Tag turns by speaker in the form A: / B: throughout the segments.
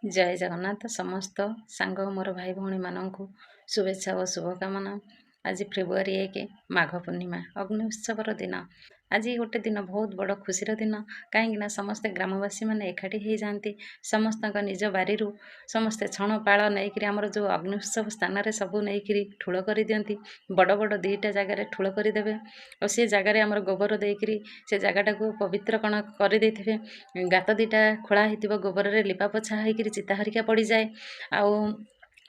A: जय जगन्नाथ समस्त सांग मोर भाई भौणी मानू शुभेच्छा और शुभकामना। आज फेब्रुआरी 1 माघ पूर्णिमा अग्नि उत्सवर दिन। आज गोटे दिन बहुत बड़ खुशीर दिन कहीं समस्ते ग्रामवासी मैंने एकाठी हो जाती समस्त निज बारी समस्ते छण पाल नहीं आमर जो अग्नि उत्सव स्थान में सब नहीं ठूल कर दिखती बड़ बड़ 2टा जगार ठूल करदे और से जगार आमर गोबर देकर से जगटा को पवित्र कण कर गात 2टा खोला हो गोबर में लिपा पोछा होकर चिता हरिका पड़ जाए आउ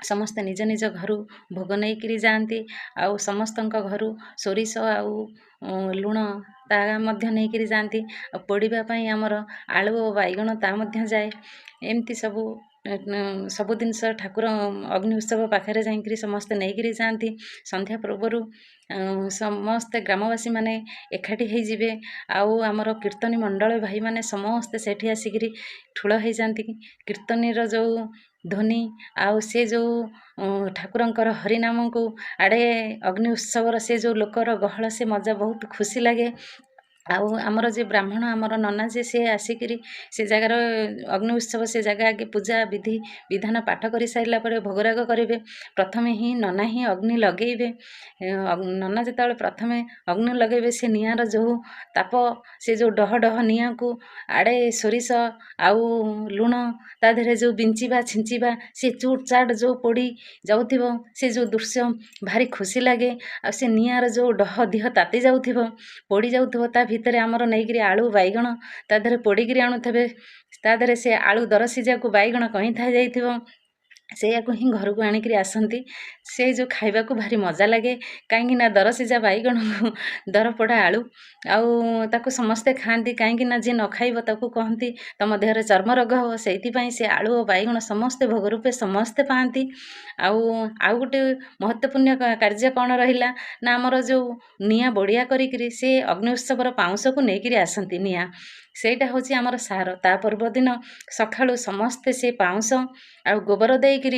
A: समस्ते निज निज घर भोग नहीं जाती आउ समस्त घर सोरिष आउ लुण ता नहीं जाती पोड़ापी आमर आलू और बैगण ता जाए एमती सब जिनस ठाकुर अग्नि उत्सव पाखे जाकि समस्ते नहीं जाती संध्या पूर्वर समस्ते ग्रामवासी माने एकाठी होइजिबे आउ आमर कीर्तनी मंडल भाई माने समस्ते सेठी आसिक ठूल हो जाती कीर्तनीर जो ध्वनि आउ से जो ठाकुरंकर हरिनाम को आड़े अग्नि उत्सवर से जो लोकर गहल से मजा बहुत खुशी लगे आउ आमर जे ब्राह्मण आमर नना जे से आसिक से जगार अग्नि उत्सव से जगह आगे पूजा विधि विधान पाठ कर सारा पर भोगराग करेंगे प्रथम ही नना ही अग्नि लगेबे नना जो प्रथम अग्नि लगेबे से निआर जो ताप से जो डह डह निआ को आड़े सोरिष आउ लुण ता देहरे जो बिंचिबा छिंचिबा से चूट चाट जो पोड़ी जाउथिबो से जो दृश्य भारी खुशी लगे आ से निआर जो डह दिह ताती जाउथिबो पोड़ी जाउथिबो ता भितर आमर नहीं आलू बैगण ता देहरे पोड़िकी आणुथे ता देहरे से आलू दर सिजा को बैगण कहीं था जाइथिबो से ही घर को आणिक आसती से जो खाइबा को भारी मजा लगे कहीं दर सिजा बैगण दर पोड़ा आलू आउ समस्ते खाती कहीं जी न खाइब ताकू कहती तुम देहरे चर्म रोग हो से से आलू और बैगण समस्ते भोग रूपे समस्ते पाती आउ गोटे महत्वपूर्ण कार्य कौन रहा ना आमर जो निआं बड़िया करी से अग्नि उत्सवर पाउंश को लेकर आसती निआं सेटा हूँ आमर सार ता पूर्व दिन सकाळु समस्ते से पाउंश आ गोबर देकर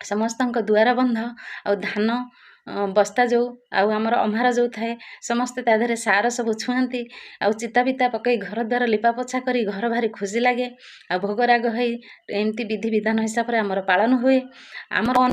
A: समस्त दुआर बंध आ धान बस्ता जो आमर अम्हार जो थाए समस्ते ता देहरे सार सब छुआंती आ चिता पिता पकई घर द्वार लिपा पोछा करी घर भारी खुशी लगे आ भोगराग एमती विधि विधान हिसाब से आमर पालन हुए आमर